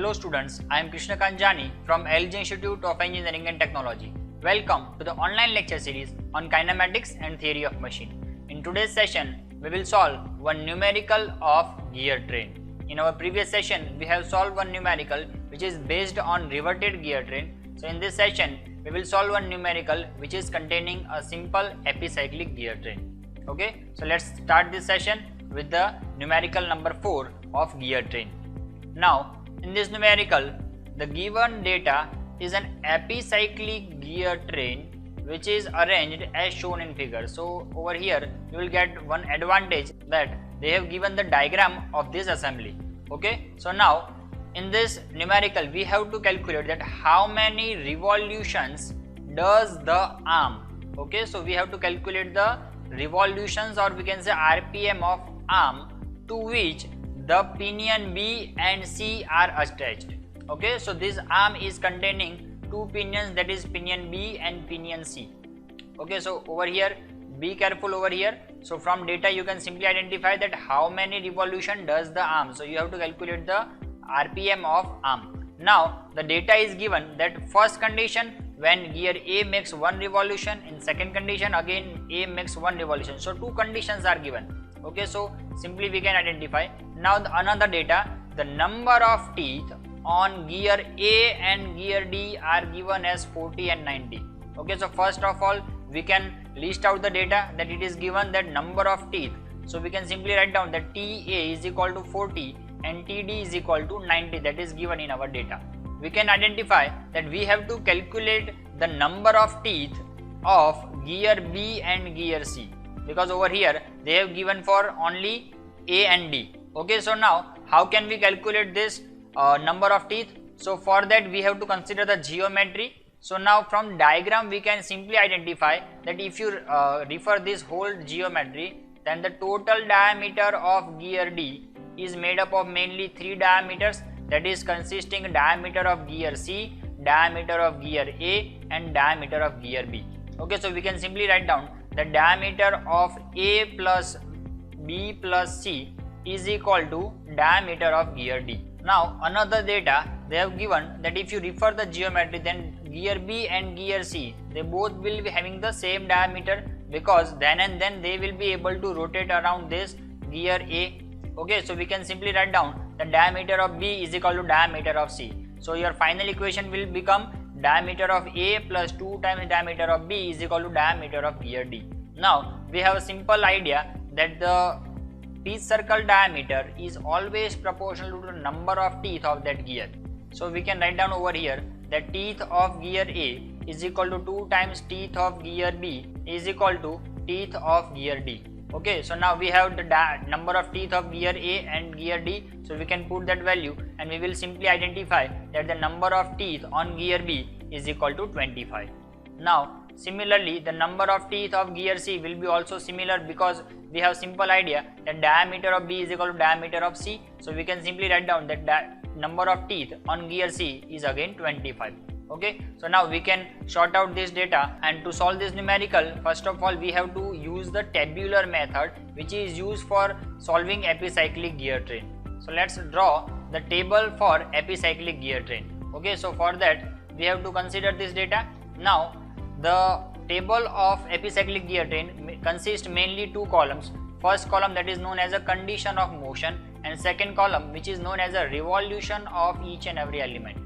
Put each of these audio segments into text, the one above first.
Hello students, I am Krishna Kanjani from LG Institute of Engineering and Technology. Welcome to the online lecture series on kinematics and theory of machine. In today's session, we will solve one numerical of gear train. In our previous session, we have solved one numerical which is based on reverted gear train. So in this session, we will solve one numerical which is containing a simple epicyclic gear train. Okay, so let's start this session with the numerical number 4 of gear train. Now, in this numerical, the given data is an epicyclic gear train which is arranged as shown in figure. So over here you will get one advantage that they have given the diagram of this assembly. Okay, so now in this numerical we have to calculate that how many revolutions does the arm. Okay, so we have to calculate the revolutions, or we can say RPM of arm to which the pinion B and C are attached. Okay, so this arm is containing two pinions, that is pinion B and pinion C. Okay, so over here be careful over here. So from data you can simply identify that how many revolution does the arm. So you have to calculate the RPM of arm. Now the data is given that first condition when gear A makes one revolution, in second condition again A makes one revolution. So two conditions are given. Okay, so simply we can identify. Now another data, the number of teeth on gear A and gear D are given as 40 and 90. Okay, so first of all we can list out the data that it is given that number of teeth. So we can simply write down that TA is equal to 40 and TD is equal to 90, that is given in our data. We can identify that we have to calculate the number of teeth of gear B and gear C, because over here they have given for only A and D. Okay, so now how can we calculate this number of teeth? So for that we have to consider the geometry. So now from diagram we can simply identify that if you refer this whole geometry, then the total diameter of gear D is made up of mainly three diameters, that is consisting diameter of gear C, diameter of gear A and diameter of gear B. Okay, so we can simply write down the diameter of A plus B plus C is equal to diameter of gear D. Now another data they have given that if you refer the geometry, then gear B and gear C, they both will be having the same diameter, because then and then they will be able to rotate around this gear A. Okay, so we can simply write down the diameter of B is equal to diameter of C. So your final equation will become diameter of A plus 2 times diameter of B is equal to diameter of gear D. Now we have a simple idea that the teeth circle diameter is always proportional to the number of teeth of that gear. So we can write down over here that teeth of gear A is equal to 2 times teeth of gear B is equal to teeth of gear D. Okay, so now we have the number of teeth of gear A and gear D, so we can put that value and we will simply identify that the number of teeth on gear B is equal to 25. Now similarly the number of teeth of gear C will be also similar, because we have simple idea that diameter of B is equal to diameter of C. So we can simply write down that number of teeth on gear C is again 25. Okay, so now we can sort out this data, and to solve this numerical, first of all we have to use the tabular method which is used for solving epicyclic gear train. So let's draw the table for epicyclic gear train. Okay, so for that we have to consider this data. Now the table of epicyclic gear train consists mainly two columns. First column that is known as a condition of motion, and second column which is known as a revolution of each and every element.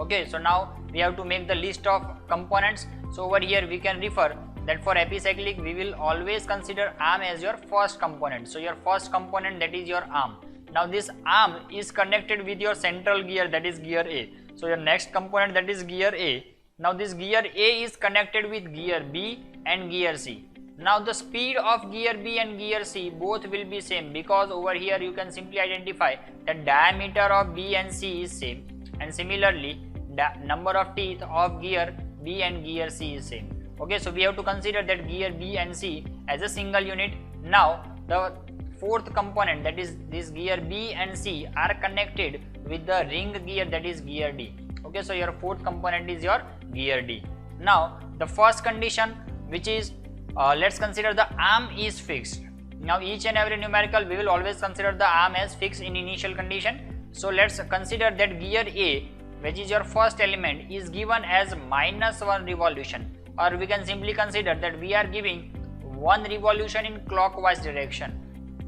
Okay, so now we have to make the list of components. So over here we can refer that for epicyclic we will always consider arm as your first component. So your first component, that is your arm. Now this arm is connected with your central gear, that is gear A. So your next component, that is gear A. Now this gear A is connected with gear B and gear C. Now the speed of gear B and gear C both will be same, because over here you can simply identify that diameter of B and C is same, and similarly the number of teeth of gear B and gear C is same. Okay, so we have to consider that gear B and C as a single unit. Now the fourth component, that is this gear B and C, are connected with the ring gear, that is gear D. Okay, so your fourth component is your gear D. Now the first condition, which is let's consider the arm is fixed. Now each and every numerical we will always consider the arm as fixed in initial condition. So let's consider that gear A, which is your first element, is given as -1 revolution, or we can simply consider that we are giving 1 revolution in clockwise direction.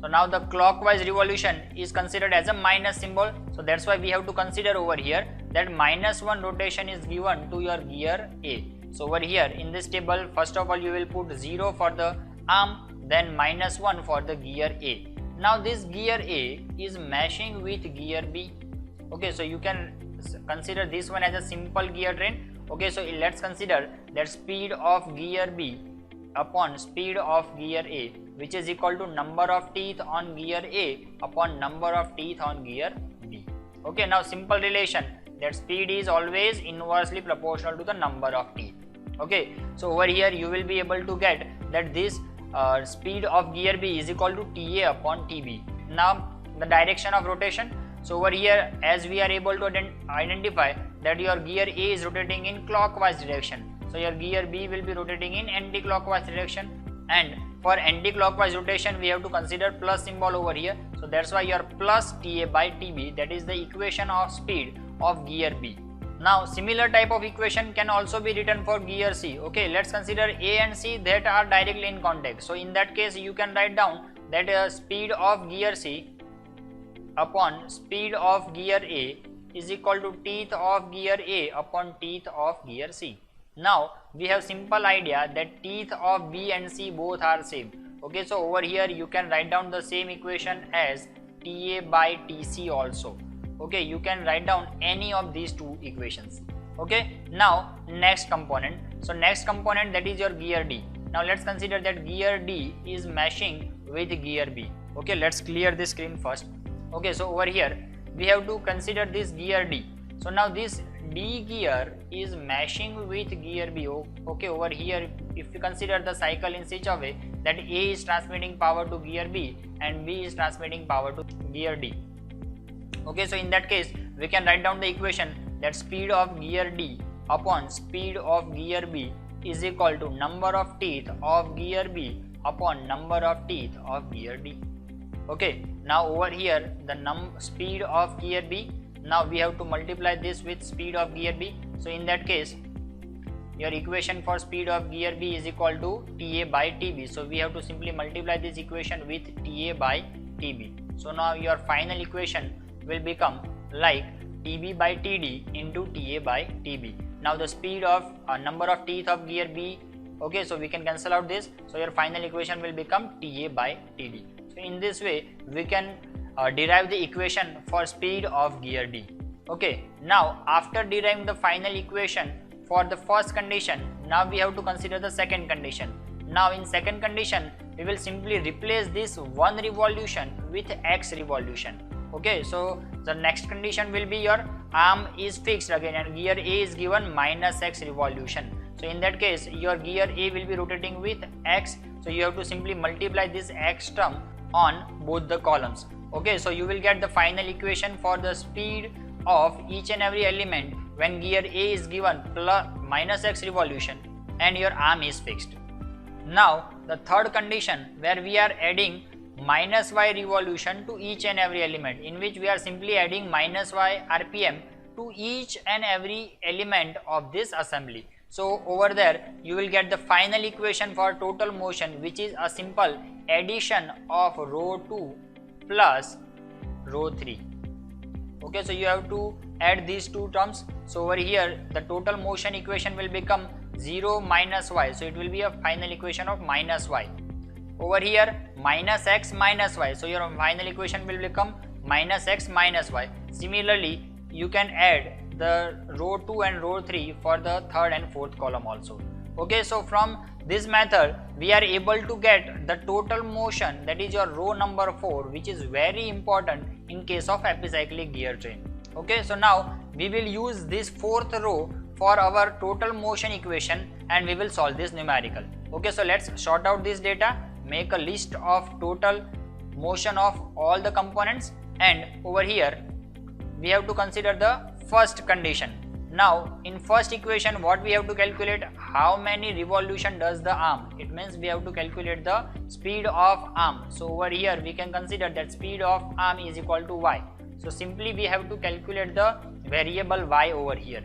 So now the clockwise revolution is considered as a minus symbol, so that's why we have to consider over here that -1 rotation is given to your gear A. So over here in this table, first of all you will put 0 for the arm, then -1 for the gear A. Now this gear A is meshing with gear B. Okay, so you can consider this one as a simple gear train. Okay, so let's consider that speed of gear B upon speed of gear A, which is equal to number of teeth on gear A upon number of teeth on gear B. Okay, now simple relation, that speed is always inversely proportional to the number of teeth. Okay, so over here you will be able to get that this speed of gear B is equal to TA upon TB. Now the direction of rotation, so over here as we are able to identify that your gear A is rotating in clockwise direction, so your gear B will be rotating in anti-clockwise direction, and for anti-clockwise rotation we have to consider plus symbol over here, so that's why your plus TA by TB, that is the equation of speed of gear B. Now similar type of equation can also be written for gear C. Okay, let's consider A and C that are directly in contact. So in that case you can write down that speed of gear C upon speed of gear A is equal to teeth of gear A upon teeth of gear C. Now we have simple idea that teeth of B and C both are same. Okay, so over here you can write down the same equation as TA by TC also. Okay, you can write down any of these two equations. Okay, now next component. So next component, that is your gear D. Now let's consider that gear D is meshing with gear B. Okay, let's clear this screen first. Okay, so over here we have to consider this gear D. So now this D gear is meshing with gear B. Okay, over here if you consider the cycle in such a way that A is transmitting power to gear B and B is transmitting power to gear D. Okay, so in that case we can write down the equation that speed of gear D upon speed of gear B is equal to number of teeth of gear B upon number of teeth of gear D. Okay, now over here the speed of gear B, now we have to multiply this with speed of gear B. So in that case your equation for speed of gear B is equal to TA by TB. So we have to simply multiply this equation with TA by TB. So now your final equation will become like TB by TD into TA by TB. Now the speed of number of teeth of gear B, okay, so we can cancel out this, so your final equation will become TA by TD. So in this way we can derive the equation for speed of gear D. Okay, now after deriving the final equation for the first condition, now we have to consider the second condition. Now in second condition we will simply replace this 1 revolution with X revolution. Okay, so the next condition will be your arm is fixed again and gear A is given -X revolution. So in that case your gear A will be rotating with X, so you have to simply multiply this X term on both the columns. Okay, so you will get the final equation for the speed of each and every element when gear A is given -X revolution and your arm is fixed. Now the third condition where we are adding -Y revolution to each and every element, in which we are simply adding -Y RPM to each and every element of this assembly. So over there you will get the final equation for total motion, which is a simple addition of rho 2 plus rho 3. Okay, so you have to add these two terms. So over here the total motion equation will become 0 minus y, so it will be a final equation of -y. Over here -x minus y, so your final equation will become -x minus y. Similarly you can add the row 2 and row 3 for the third and fourth column also. Okay, so from this method we are able to get the total motion, that is your row number 4, which is very important in case of epicyclic gear train. Okay, so now we will use this fourth row for our total motion equation and we will solve this numerical. Okay, so let's sort out this data, make a list of total motion of all the components, and over here we have to consider the first condition. Now in first equation what we have to calculate, how many revolution does the arm, it means we have to calculate the speed of arm. So over here we can consider that speed of arm is equal to y. So simply we have to calculate the variable y over here.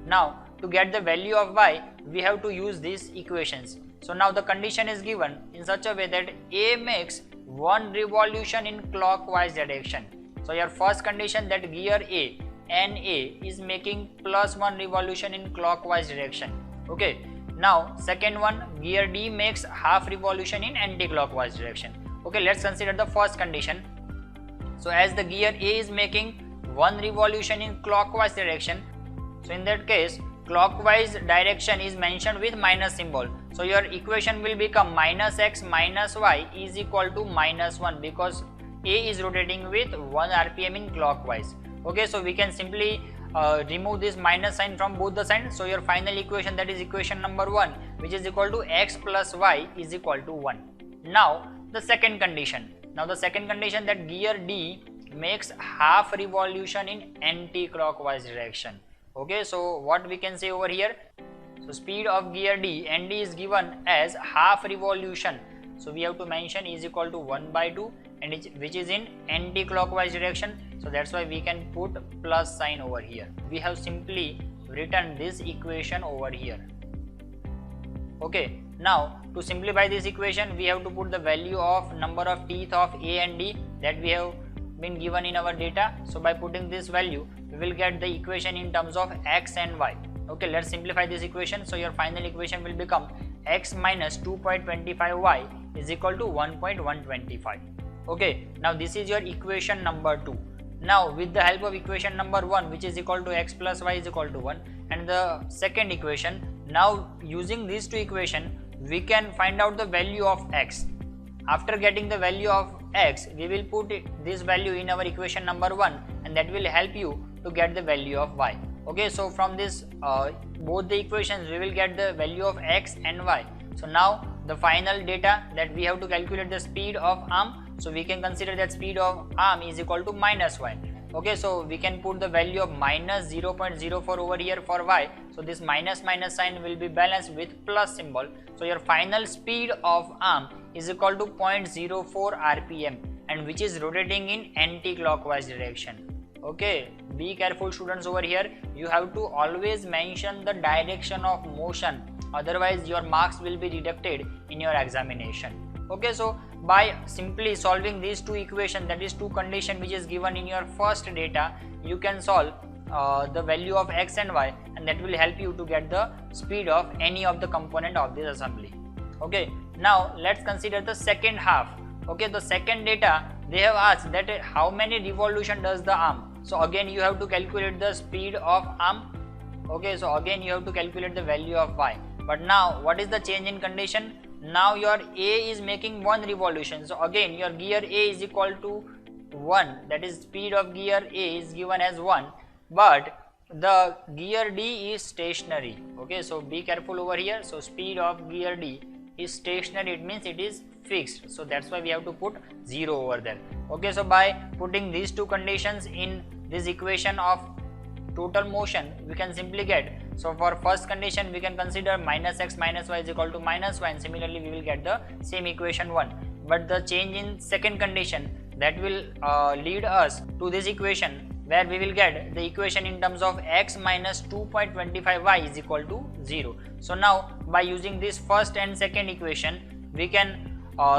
Now to get the value of y, we have to use these equations. So now the condition is given in such a way that A makes one revolution in clockwise direction. So your first condition, that gear A, NA, is making plus one revolution in clockwise direction. Okay. Now second one, gear D makes half revolution in anti-clockwise direction. Okay, let's consider the first condition. So as the gear A is making one revolution in clockwise direction, so in that case clockwise direction is mentioned with minus symbol. So your equation will become minus x minus y is equal to minus 1, because A is rotating with 1 rpm in clockwise. Okay, so we can simply remove this minus sign from both the sides. So your final equation, that is equation number 1, which is equal to x plus y is equal to 1. Now the second condition. Now the second condition, that gear D makes half revolution in anti-clockwise direction. Okay, so what we can say over here? So speed of gear D, ND, is given as half revolution. So we have to mention is equal to 1 by 2, and which is in anti-clockwise direction. So that's why we can put plus sign over here. We have simply written this equation over here. Okay, now to simplify this equation, we have to put the value of number of teeth of A and D that we have been given in our data. So by putting this value, we will get the equation in terms of x and y. Okay, let's simplify this equation. So your final equation will become x minus 2.25y is equal to 1.125. Okay, now this is your equation number 2. Now with the help of equation number 1, which is equal to x plus y is equal to 1, and the second equation, now using these two equations, we can find out the value of x. After getting the value of x, we will put this value in our equation number 1, and that will help you to get the value of y. Okay, so from this both the equations, we will get the value of x and y. So now the final data, that we have to calculate the speed of arm. So we can consider that speed of arm is equal to minus y. Okay, so we can put the value of minus 0.04 over here for y. So this minus sign will be balanced with plus symbol. So your final speed of arm is equal to 0.04 rpm, and which is rotating in anti-clockwise direction. Okay, be careful students over here. You have to always mention the direction of motion, otherwise your marks will be deducted in your examination. Okay, so by simply solving these two equations, that is two condition which is given in your first data, you can solve the value of x and y, and that will help you to get the speed of any of the component of this assembly. Okay, now let's consider the second half. Okay, the second data, they have asked that how many revolution does the arm. So again you have to calculate the speed of arm. Okay, so again you have to calculate the value of y. But now what is the change in condition? Now your A is making one revolution. So again your gear A is equal to 1, that is speed of gear A is given as 1, but the gear D is stationary. Okay, so be careful over here. So speed of gear D is stationary, it means it is fixed. So that's why we have to put 0 over there. Okay, so by putting these two conditions in this equation of total motion, we can simply get, so for first condition we can consider minus x minus y is equal to minus y, and similarly we will get the same equation 1. But the change in second condition, that will lead us to this equation where we will get the equation in terms of x minus 2.25y is equal to 0. So now by using this first and second equation, we can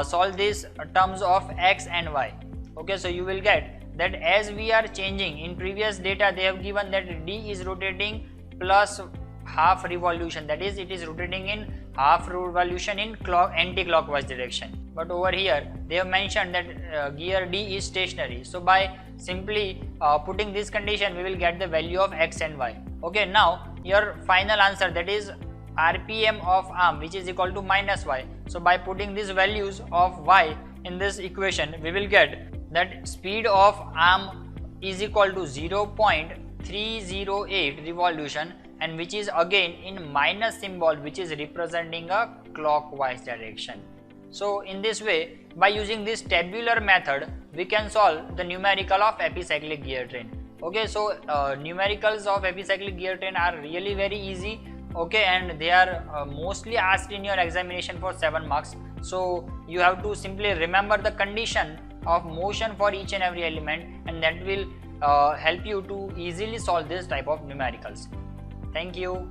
solve this terms of x and y. Okay, so you will get that as we are changing, in previous data they have given that D is rotating plus half revolution, that is it is rotating in half revolution in anti-clockwise direction. But over here they have mentioned that gear D is stationary. So by simply putting this condition, we will get the value of x and y. Okay, now your final answer, that is RPM of arm, which is equal to minus y. So by putting these values of y in this equation, we will get that speed of arm is equal to 0.308 revolution, and which is again in minus symbol, which is representing a clockwise direction. So in this way, by using this tabular method, we can solve the numerical of epicyclic gear train. Okay, so numericals of epicyclic gear train are really very easy. Okay, and they are mostly asked in your examination for 7 marks. So you have to simply remember the condition of motion for each and every element, and that will help you to easily solve this type of numericals. Thank you.